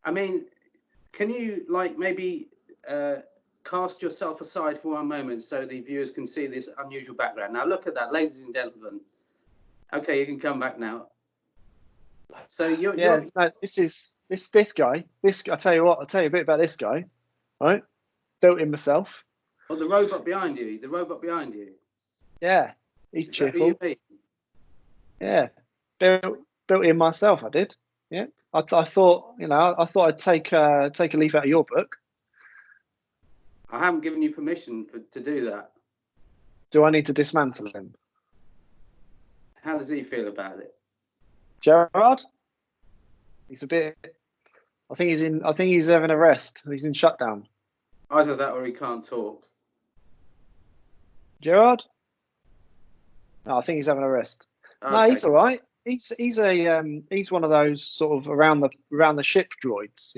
I mean, can you like maybe cast yourself aside for one moment so the viewers can see this unusual background? Now look at that, ladies and gentlemen. Okay, you can come back now. So you're no, this guy. I tell you what, I'll tell you a bit about this guy. Right, built him myself. Oh, the robot behind you. The robot behind you. Yeah, he's cheerful. Who you mean? Yeah, built him myself. I did. Yeah, I thought, I thought I'd take a leaf out of your book. I haven't given you permission to do that. Do I need to dismantle him? How does he feel about it? Gerard? He's a bit. I think he's having a rest. He's in shutdown. Either that or he can't talk. Gerard? No, I think he's having a rest. Okay. No, he's all right. He's one of those sort of around the ship droids.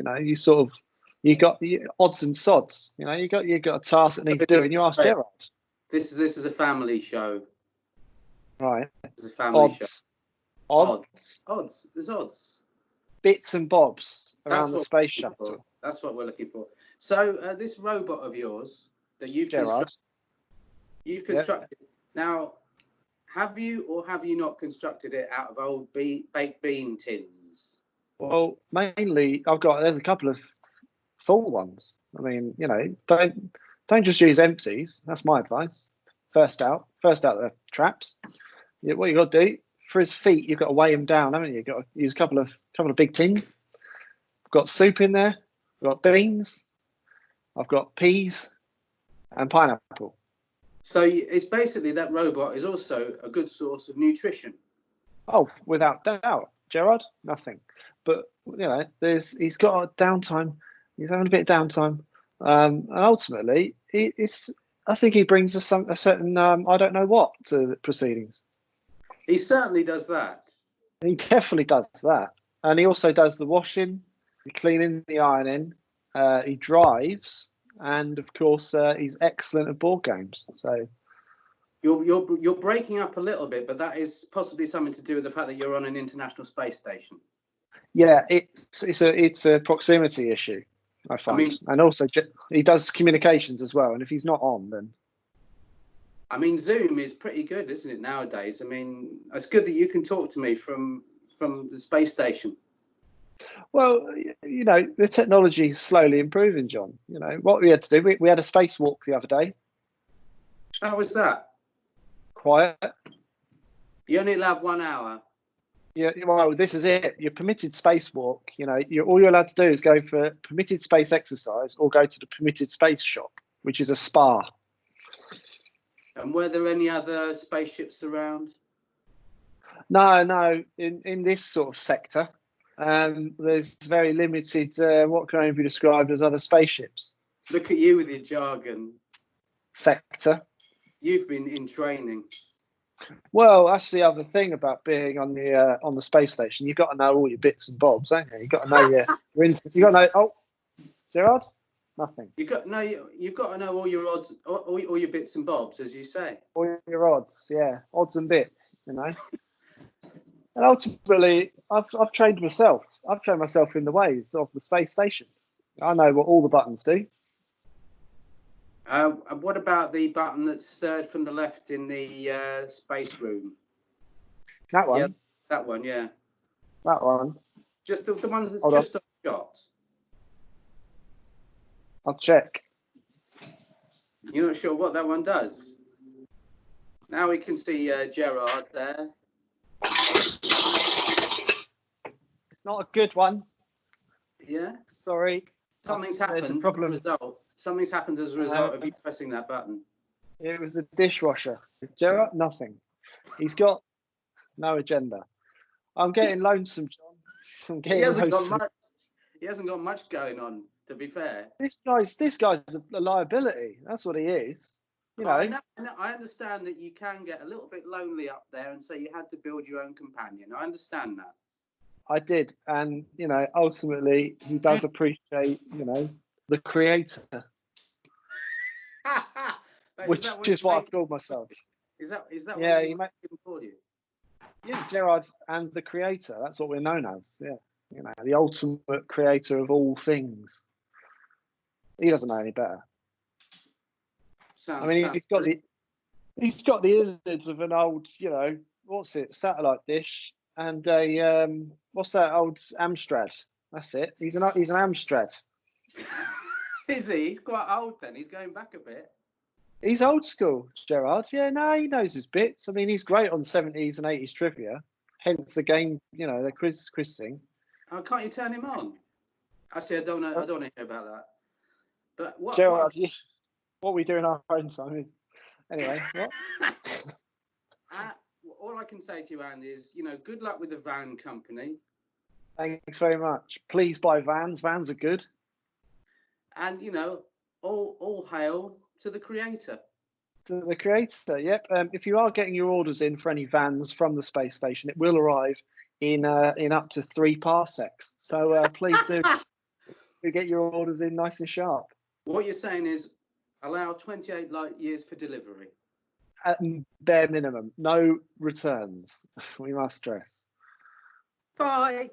You got odds and sods. You got a task that needs doing. You ask Gerard. This is a family show. Right. It's a family show. Odds. There's odds. Bits and bobs around the space shuttle. That's what we're looking for. So this robot of yours that you've constructed. Now, have you or have you not constructed it out of old baked bean tins? Well, mainly there's a couple of full ones. I mean, don't just use empties. That's my advice. First out the traps. What you got to do for his feet, you've got to weigh him down, haven't you? You've got to use a couple of big tins. I've got soup in there. I've got beans. I've got peas and pineapple. So it's basically that robot is also a good source of nutrition. Oh, without doubt, Gerard, nothing. But he's got a downtime. He's having a bit of downtime, and ultimately, I think he brings a certain I don't know what to the proceedings. He certainly does that. He definitely does that, and he also does the washing, the cleaning, the ironing. He drives, and of course, he's excellent at board games. So you're breaking up a little bit, but that is possibly something to do with the fact that you're on an international space station. Yeah, it's a proximity issue, I find, and also he does communications as well. And if he's not on, then. I mean, Zoom is pretty good, isn't it, nowadays? I mean, it's good that you can talk to me from the space station. Well, the technology is slowly improving, John. What we had to do, we had a spacewalk the other day. How was that? Quiet. You only allowed 1 hour. Yeah, well, this is it. Your permitted spacewalk, all you're allowed to do is go for permitted space exercise or go to the permitted space shop, which is a spa. And were there any other spaceships around? No. In this sort of sector, there's very limited. What can only be described as other spaceships? Look at you with your jargon. Sector. You've been in training. Well, that's the other thing about being on the space station. You've got to know all your bits and bobs, haven't you? You've got to know you got to know. Oh, Gerard. Nothing. You've got to know all your odds, all your bits and bobs, as you say. All your odds, yeah, odds and bits, And ultimately, I've trained myself. I've trained myself in the ways of the space station. I know what all the buttons do. What about the button that's third from the left in the space room? That one. Yeah, that one. Yeah. That one. Just the one that's just a shot. I'll check. You're not sure what that one does? Now we can see Gerard there. It's not a good one. Yeah? Sorry. Something's happened. There's a problem. Something's happened as a result of you pressing that button. It was the dishwasher. Gerard, nothing. He's got no agenda. I'm getting lonesome, John. He hasn't got much going on, to be fair. This guy's a liability. That's what he is. I understand that you can get a little bit lonely up there, and so you had to build your own companion. I understand that. I did, and ultimately he does appreciate, the creator, which is what I've called myself. Is that yeah, what he called you? Yeah, Gerard and the creator. That's what we're known as. Yeah. You know, the ultimate creator of all things. He doesn't know any better. Sounds, I mean, sounds he's got the innards of an old, you know, what's it, satellite dish, and a what's that old Amstrad? That's it. He's an Amstrad. Is he? He's quite old then. He's going back a bit. He's old school, Gerard. Yeah, no, he knows his bits. I mean, he's great on 70s and 80s trivia. Hence the game, you know, the quiz thing. Oh, can't you turn him on? Actually, I don't know. I don't want to hear about that. But what? Gerard, what we do in our own time is anyway. What? All I can say to you, Andy, is good luck with the van company. Thanks very much. Please buy vans. Vans are good. And all hail to the creator. To the creator, yep. If you are getting your orders in for any vans from the space station, it will arrive in up to 3 parsecs. So please do get your orders in nice and sharp. What you're saying is allow 28 light years for delivery. At bare minimum, no returns. We must stress. Bye.